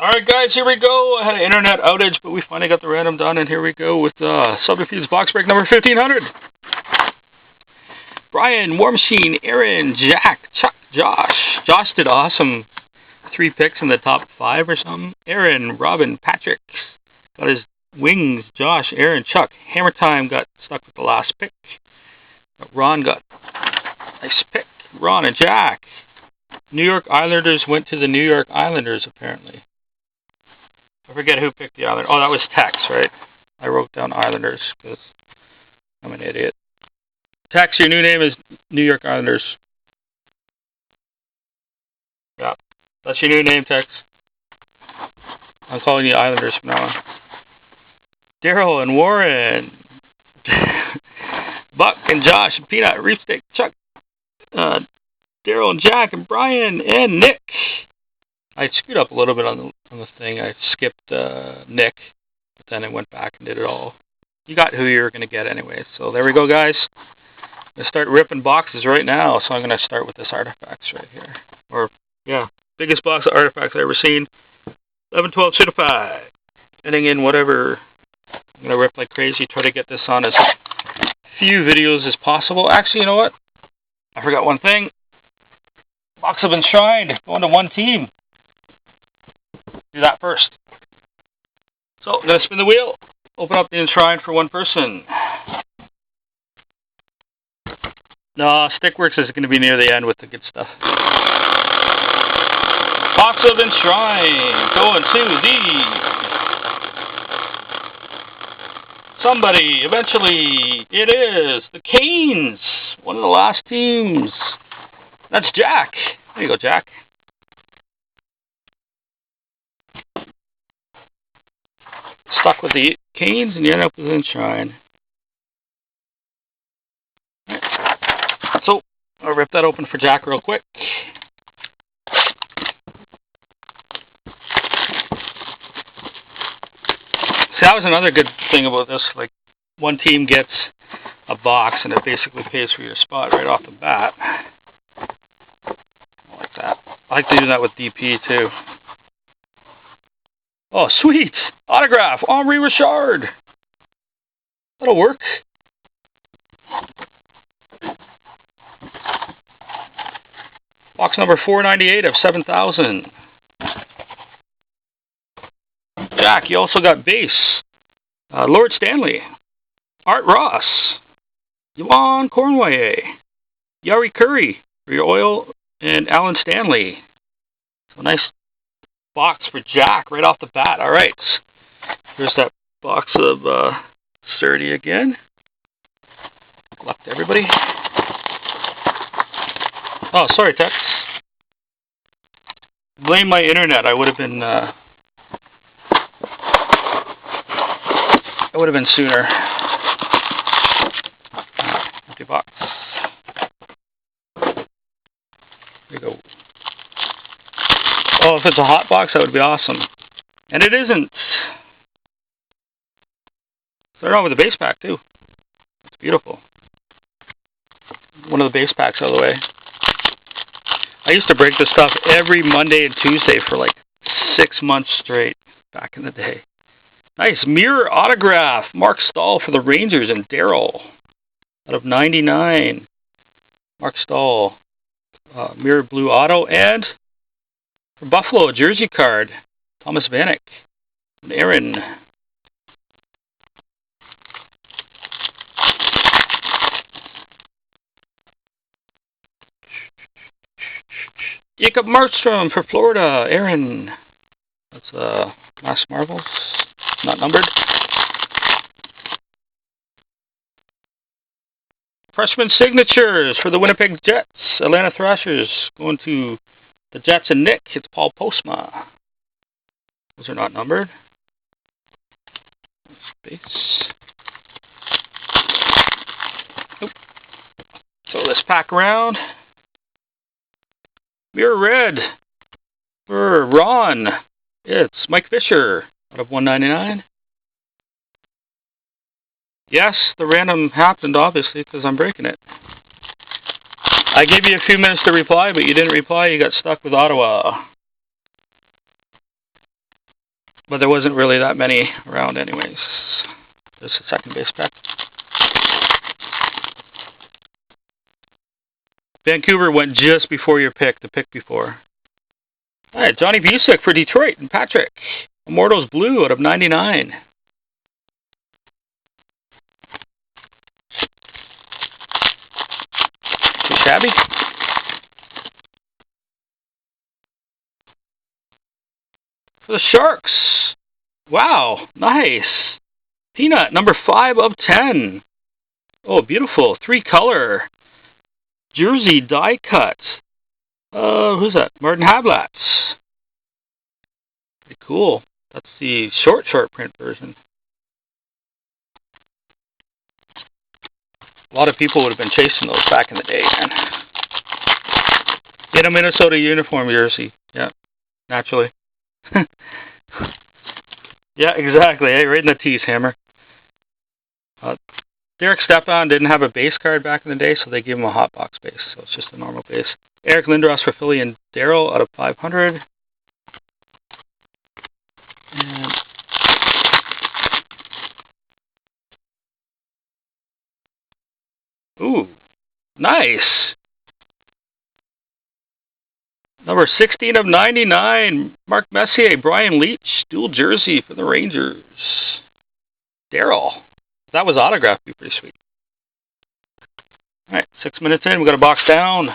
Alright guys, here we go. I had an internet outage, but we finally got the random done, and here we go with Subterfuge box break number 1500. Brian, War Machine, Aaron, Jack, Chuck, Josh. Josh did awesome. 3 picks in the top 5 or something. Aaron, Robin, Patrick got his wings. Josh, Aaron, Chuck. Hammer Time got stuck with the last pick. Ron got nice pick. Ron and Jack. New York Islanders went to the New York Islanders, apparently. I forget who picked the Islanders. Oh, that was Tex, right? I wrote down Islanders because I'm an idiot. Tex, your new name is New York Islanders. Yeah, that's your new name, Tex. I'm calling you Islanders from now on. Daryl and Warren. Buck and Josh and Peanut, Reef Stick, Chuck, Daryl and Jack and Brian and Nick. I screwed up a little bit on the thing. I skipped Nick, but then I went back and did it all. You got who you're going to get anyway. So there we go, guys. I'm going to start ripping boxes right now. So I'm going to start with this artifacts right here. Or, yeah, biggest box of artifacts I've ever seen. 11, 12, certified. Getting in whatever. I'm going to rip like crazy. Try to get this on as few videos as possible. Actually, you know what? I forgot one thing. Box of Enshrined. Going to one team. Do that first. So, I'm going to spin the wheel. Open up the Enshrined for one person. No, Stickworks is going to be near the end with the good stuff. Box of Enshrined. Going to the... somebody. Eventually, it is the Canes. One of the last teams. That's Jack. There you go, Jack. Stuck with the Canes, and you end up with Enshrined. Right. So, I'll rip that open for Jack real quick. See, that was another good thing about this. Like, one team gets a box, and it basically pays for your spot right off the bat. I like that. I like to do that with DP, too. Oh, sweet! Autograph! Henri Richard! That'll work. Box number 498 of 7,000. Jack, you also got base. Lord Stanley. Art Ross. Yvonne Cornway. Yari Curry for your oil. And Alan Stanley. So nice box for Jack right off the bat. All right. Here's that box of Sturdy again. Good luck to everybody. Oh, sorry, Tex. Blame my internet. I would have been sooner. Empty box. There you go. Oh, if it's a hot box, that would be awesome. And it isn't. Start on with the base pack, too. It's beautiful. One of the base packs out of the way. I used to break this stuff every Monday and Tuesday for like 6 months straight back in the day. Nice mirror autograph. Mark Stahl for the Rangers and Daryl. Out of 99. Mark Stahl. Mirror blue auto. And for Buffalo, jersey card. Thomas Vanek. And Aaron. Jacob Markstrom for Florida. Aaron. That's Mass Marvels. Not numbered. Freshman signatures for the Winnipeg Jets. Atlanta Thrashers going to the Jets and Nick. It's Paul Postma. Those are not numbered. Space. Oop. So let's pack around. Mirror red for Ron. It's Mike Fisher out of 199. Yes, the random happened, obviously, because I'm breaking it. I gave you a few minutes to reply, but you didn't reply. You got stuck with Ottawa. But there wasn't really that many around anyways. There's a second base pack. Vancouver went just before your pick, the pick before. Alright, Johnny Busick for Detroit and Patrick. Immortals Blue out of 99. Too shabby. For the Sharks. Wow, nice. Peanut, number 5 of 10. Oh, beautiful. 3-color. Jersey die cut. Who's that? Martin Hablatz. Pretty cool. That's the short print version. A lot of people would have been chasing those back in the day, man. Get a Minnesota uniform jersey. Yeah, naturally. Yeah, exactly. Hey, right in the teeth, Hammer. Derek Stepan didn't have a base card back in the day, so they gave him a hot box base. So it's just a normal base. Eric Lindros for Philly and Darryl out of 500. And ooh, nice. Number 16 of 99, Mark Messier, Brian Leach, dual jersey for the Rangers. Darryl. If that was autographed, it'd be pretty sweet. Alright, 6 minutes in, we got a box down.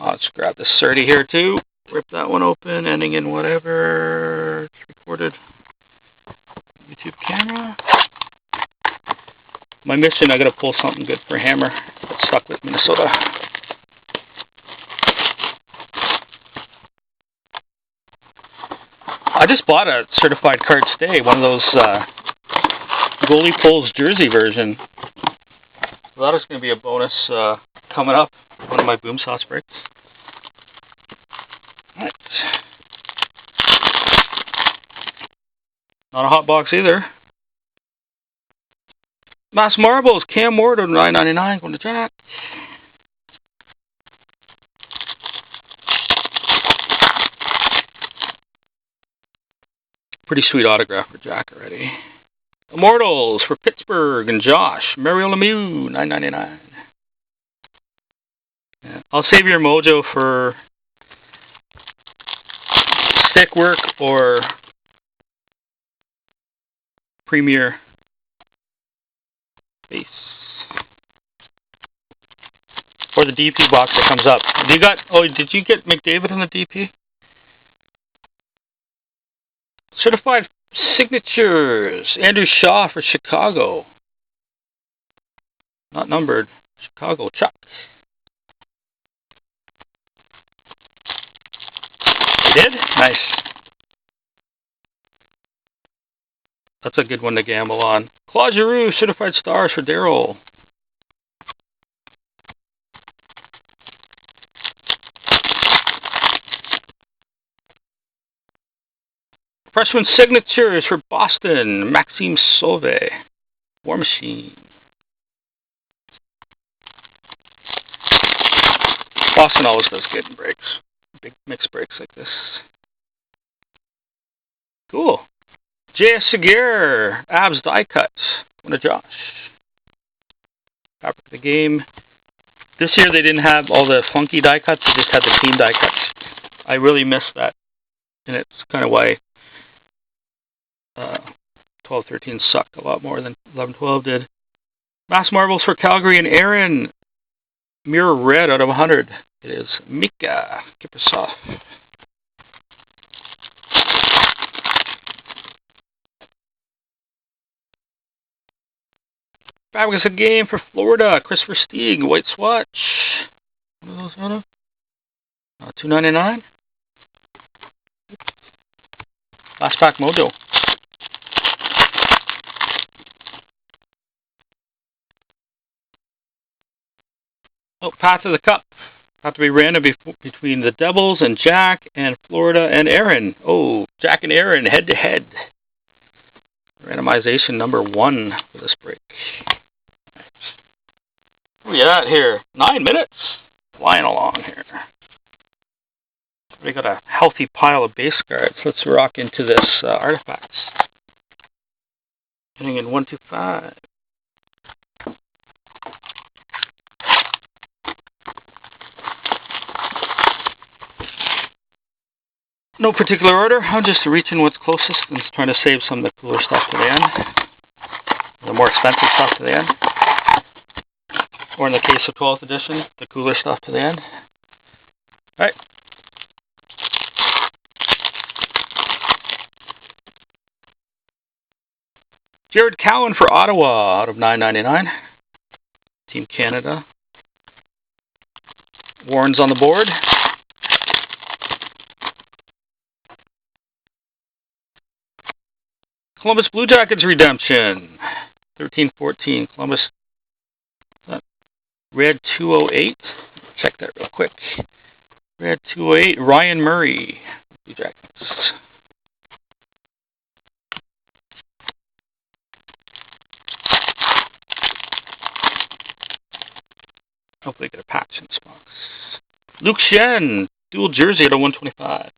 Let's grab the 30 here too. Rip that one open, ending in whatever. It's recorded. YouTube camera. My mission, I gotta pull something good for Hammer. That's stuck with Minnesota. I just bought a certified card today, one of those goalie pulls jersey version. So that is going to be a bonus coming up. One of my boom sauce breaks. Alright. Not a hot box either. Mass Marbles, Cam Ward of $9.99 going to Jack. Pretty sweet autograph for Jack already. Immortals for Pittsburgh and Josh. Mario Lemieux, $9.99. Yeah. I'll save your mojo for stick work or premier base. Or the DP box that comes up. Did you get McDavid in the DP? Certified signatures. Andrew Shaw for Chicago. Not numbered. Chicago. Chuck. You did? Nice. That's a good one to gamble on. Claude Giroux. Certified stars for Darryl. Freshman signatures for Boston, Maxime Sauvé, War Machine. Boston always does good in breaks, big mixed breaks like this. Cool. J.S. Seguier, Abs die cuts. One of Josh. Fabric of the game. This year they didn't have all the funky die cuts, they just had the team die cuts. I really missed that, and it's kind of why 12-13 sucked a lot more than 11-12 did. Mass Marbles for Calgary and Aaron. Mirror Red out of 100. It is Mika Kiprusoff. Fabrics a game for Florida. Christopher Stieg, White Swatch. What are those out of? $2.99. Last pack mojo. Oh, Path of the Cup. Have to be random between the Devils and Jack and Florida and Aaron. Oh, Jack and Aaron head to head. Randomization number 1 for this break. Where are we at here? 9 minutes. Flying along here. We got a healthy pile of base cards. Let's rock into this artifacts. Hitting in 125. No particular order. I'm just reaching what's closest and trying to save some of the cooler stuff to the end. The more expensive stuff to the end. Or in the case of 12th edition, the cooler stuff to the end. Alright. Jared Cowan for Ottawa out of $9.99. Team Canada. Warren's on the board. Columbus Blue Jackets redemption. 13-14. Columbus. Red 208. Check that real quick. Red 208. Ryan Murray. Blue Jackets. Hopefully get a patch in this box. Luke Shen. Dual jersey at a 125.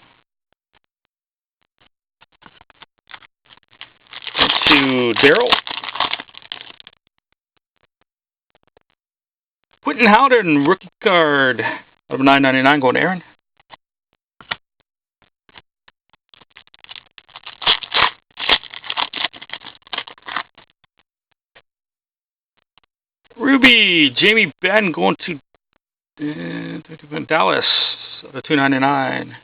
To Daryl. Quentin Howden, rookie card of $9.99 going to Aaron. Ruby, Jamie Benn going to Dallas out of $2.99.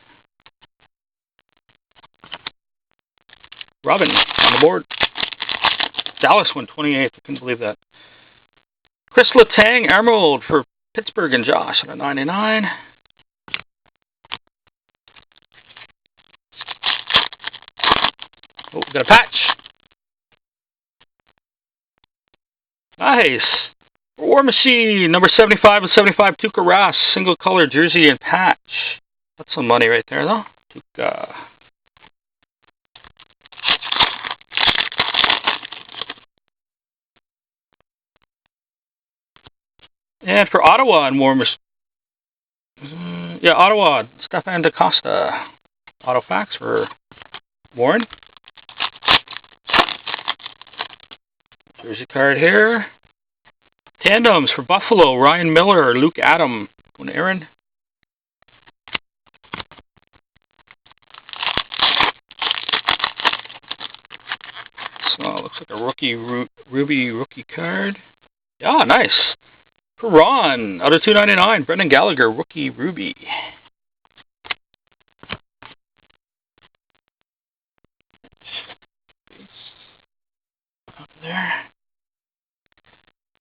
Robin on the board. Dallas won 28th. I couldn't believe that. Chris Letang, Emerald for Pittsburgh and Josh at a 99. Oh, we got a patch. Nice. War Machine, number 75 and 75, Tuukka Rask, single color jersey and patch. That's some money right there, though. Tuukka. And for Ottawa and War Machine. Yeah, Ottawa, Stefan DaCosta. Autofax for Warren. Jersey card here. Tandems for Buffalo, Ryan Miller, Luke Adam. Going to Aaron. So, looks like a rookie, Ruby rookie card. Yeah, nice. For Ron, out of $2.99, Brendan Gallagher, rookie Ruby. Up there.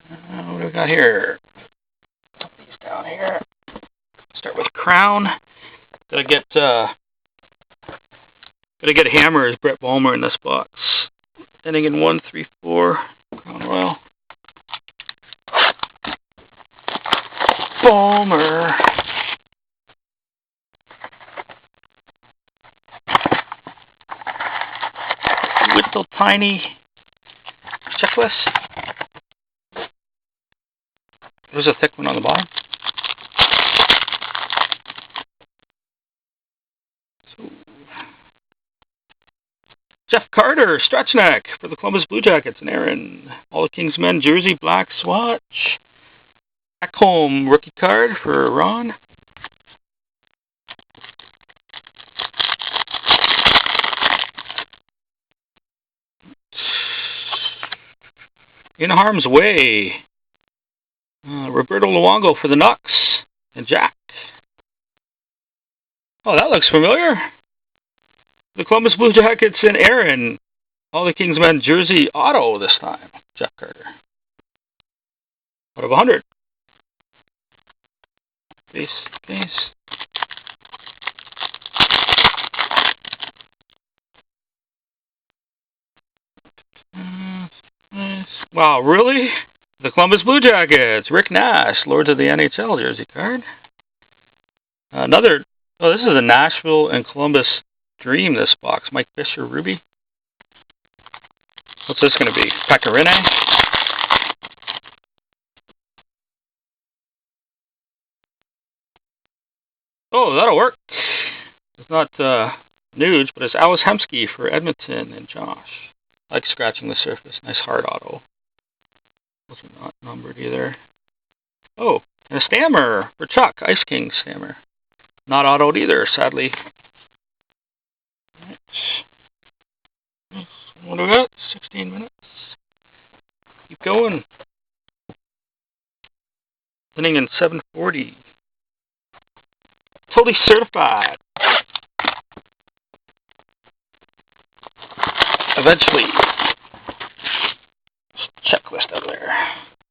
What do we got here? Put these down here. Start with Crown. Gotta get Hammer as Brett Bulmer in this box. Ending in 134. Crown Royal. Bulmer. Little tiny checklist. There's a thick one on the bottom. So, Jeff Carter, stretch neck for the Columbus Blue Jackets and Aaron. All the Kings men jersey, black swatch. Ekholm rookie card for Ron. In harm's way. Roberto Luongo for the Nucks and Jack. Oh, that looks familiar. The Columbus Blue Jackets and Aaron. All the Kings men jersey auto this time. Jeff Carter. Out of 100. Base. Wow, really? The Columbus Blue Jackets. Rick Nash, Lords of the NHL jersey card. Another. Oh, this is a Nashville and Columbus Dream, this box. Mike Fisher, Ruby. What's this going to be? Pecorine? Oh, that'll work. It's not nudes, but it's Alice Hemsky for Edmonton and Josh. I like scratching the surface. Nice hard auto. Those are not numbered either. Oh, and a Stammer for Chuck. Ice King Stammer. Not autoed either, sadly. Right. What do we got? 16 minutes. Keep going. Ending in 740. Totally certified. Eventually. Checklist out there.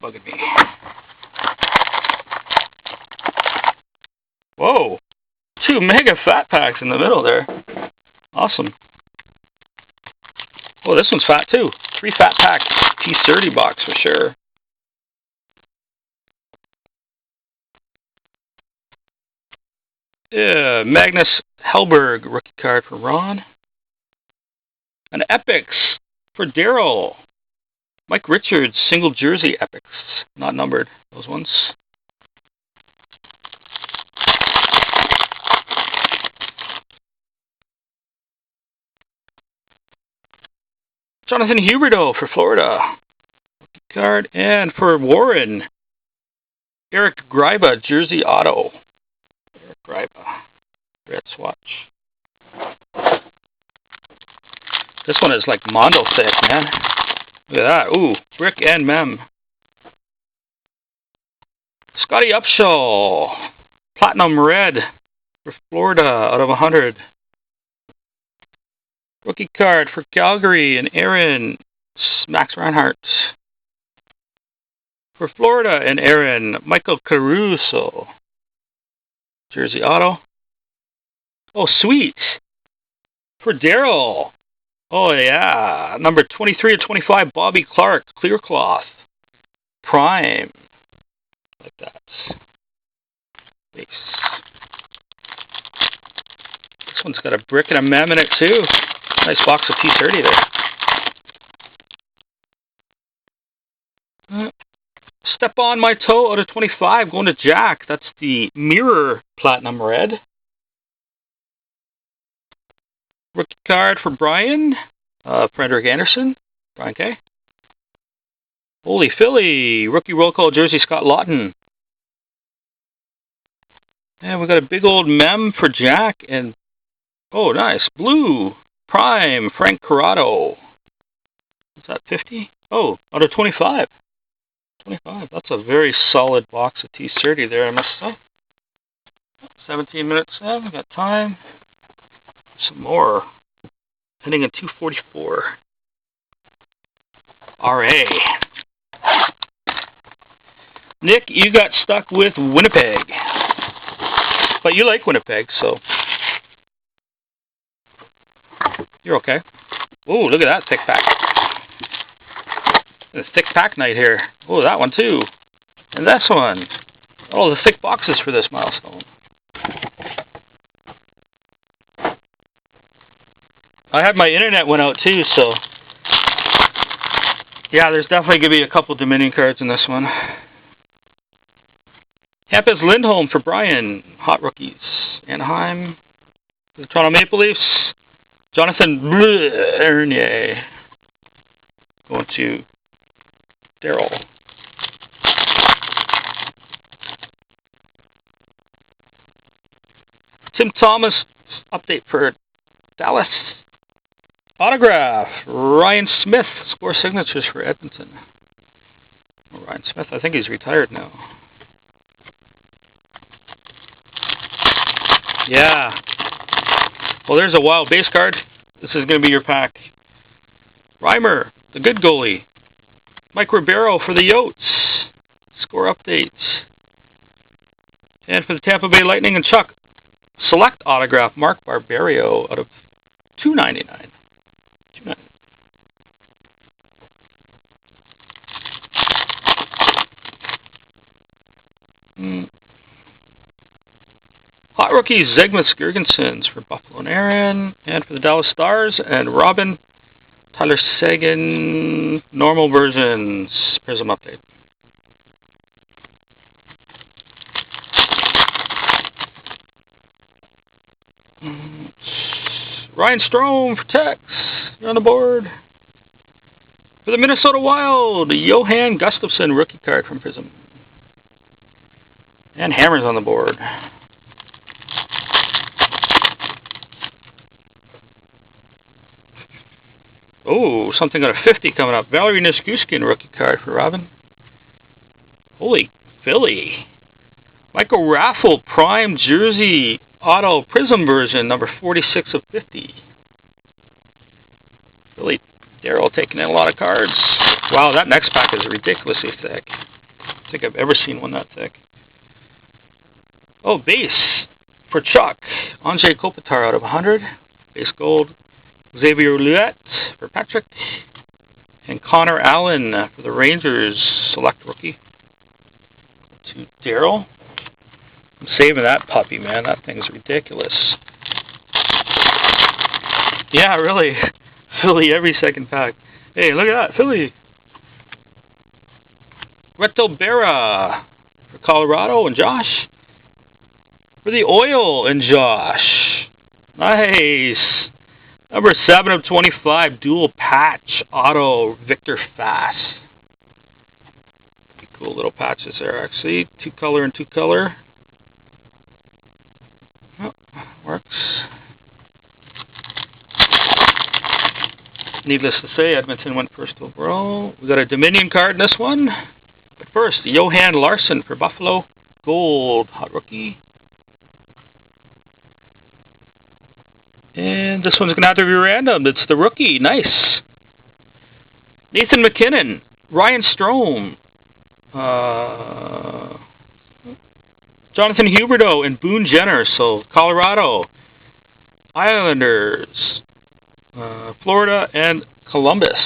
Bugging me. Whoa. 2 mega fat packs in the middle there. Awesome. Oh, this one's fat too. 3 fat pack T30 box for sure. Yeah, Magnus Hellberg rookie card for Ron. An Epics for Daryl. Mike Richards single jersey Epics. Not numbered, those ones. Jonathan Huberdeau for Florida. Rookie card. And for Warren, Eric Greiba jersey auto. Eric Greiba. Red swatch. This one is like Mondo thick, man. Look at that. Ooh, brick and mem. Scotty Upshaw. Platinum red for Florida out of 100. Rookie card for Calgary and Aaron. Max Reinhardt. For Florida and Aaron, Michael Caruso. Jersey auto. Oh, sweet. For Daryl. Oh, yeah. Number 23 and 25, Bobby Clark, clear cloth. Prime. Like that. Base. This one's got a brick and a mem in it, too. Nice box of T30 there. Step on my toe out of 25, going to Jack. That's the Mirror Platinum Red. Rookie card for Brian. Frederick Anderson. Brian K. Holy Philly. Rookie roll call jersey, Scott Lawton. And we got a big old mem for Jack. And, oh, nice. Blue. Prime. Frank Corrado. Is that 50? Oh, out of 25. 25. That's a very solid box of T30 there, I must say. 17 minutes in. We got time. Some more. Heading in 244. RA. Nick, you got stuck with Winnipeg. But you like Winnipeg, so you're okay. Ooh, look at that thick pack. A thick pack night here. Oh, that one too. And this one. Oh, the thick boxes for this milestone. I had my internet went out too, so yeah, there's definitely going to be a couple Dominion cards in this one. Hampus Lindholm for Brian. Hot rookies. Anaheim. The Toronto Maple Leafs. Jonathan Bernier. Going to Daryl. Tim Thomas update for Dallas. Autograph. Ryan Smith. Score signatures for Edmonton. Oh, Ryan Smith, I think he's retired now. Yeah. Well, there's a wild base card. This is going to be your pack. Reimer, the good goalie. Mike Ribeiro for the Yotes. Score updates. And for the Tampa Bay Lightning and Chuck, select autograph Mark Barberio out of $2.99. Hot rookies, Zegmas Girgensons for Buffalo and Aaron, and for the Dallas Stars, and Robin, Tyler Seguin, normal versions, Prism update. Ryan Strome for Tex. You're on the board. For the Minnesota Wild, Johan Gustafsson, rookie card from Prism. And Hammer's on the board. Oh, something on a 50 coming up. Valerie Nichushkin, rookie card for Robin. Holy Philly. Michael Raffle, prime jersey, auto Prism version, number 46 of 50. Philly. Daryl taking in a lot of cards. Wow, that next pack is ridiculously thick. I don't think I've ever seen one that thick. Oh, base for Chuck. Andre Kopitar out of 100. Base gold. Xavier Ouellet for Patrick. And Connor Allen for the Rangers. Select rookie. To Daryl. I'm saving that puppy, man. That thing's ridiculous. Yeah, really. Philly every second pack. Hey, look at that. Philly. Reto Berra for Colorado and Josh. For the Oil and Josh. Nice. Number 7 of 25. Dual patch auto Victor Fast. Pretty cool little patches there, actually. 2-color and 2-color. Oh, works. Needless to say, Edmonton went first overall. We got a Dominion card in this one. But first, Johan Larsson for Buffalo. Gold, hot rookie. And this one's going to have to be random. It's the rookie. Nice. Nathan McKinnon. Ryan Strome. Jonathan Huberdeau and Boone Jenner. So, Colorado. Islanders. Florida and Columbus.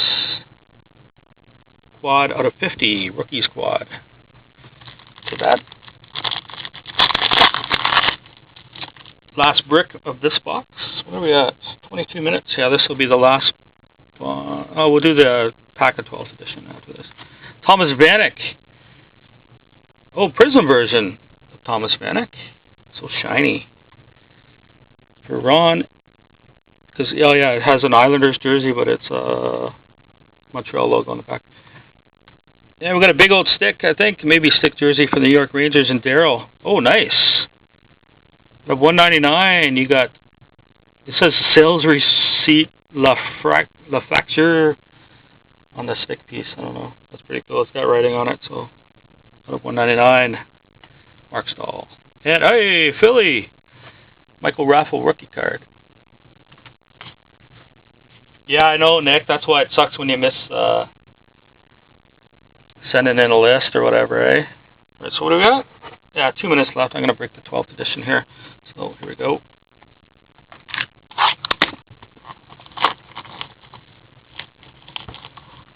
Quad out of 50. Rookie squad. So that. Last brick of this box. What are we at? 22 minutes. Yeah, this will be the last one. Oh, we'll do the pack of 12th edition after this. Thomas Vanek. Oh, Prism version of Thomas Vanek. So shiny. For Ron. Because, oh yeah, it has an Islanders jersey, but it's a Montreal logo on the back. Yeah, we got a big old stick, I think. Maybe stick jersey for the New York Rangers and Daryl. Oh, nice. At $1.99, you got, it says sales receipt La Facture on the stick piece. I don't know. That's pretty cool. It's got writing on it, so out of $1.99. Mark Stahl. And, hey, Philly. Michael Raffle rookie card. Yeah, I know, Nick. That's why it sucks when you miss sending in a list or whatever, eh? All right, so what do we got? Yeah, 2 minutes left. I'm going to break the 12th edition here. So here we go.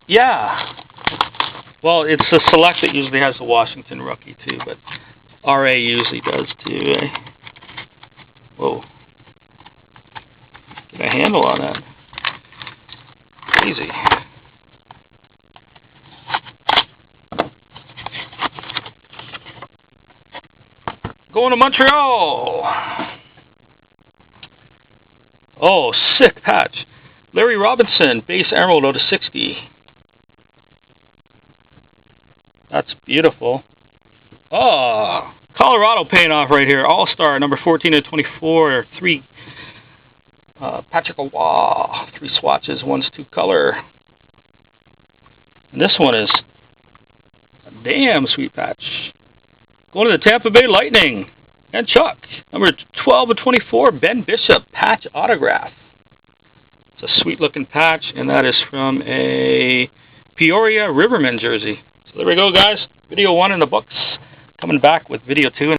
Yeah. Well, it's the Select that usually has the Washington rookie too, but RA usually does too, eh? Whoa. Get a handle on that. Easy. Going to Montreal. Oh, sick patch. Larry Robinson, base emerald out of 60. That's beautiful. Oh, Colorado paying off right here. All-Star, number 14 of 24. 3. Patrick Awa. 3 swatches. 1's 2-color. And this one is a damn sweet patch. Going to the Tampa Bay Lightning. And Chuck. Number 12 of 24. Ben Bishop. Patch autograph. It's a sweet looking patch. And that is from a Peoria Rivermen jersey. So there we go, guys. Video 1 in the books. Coming back with video 2.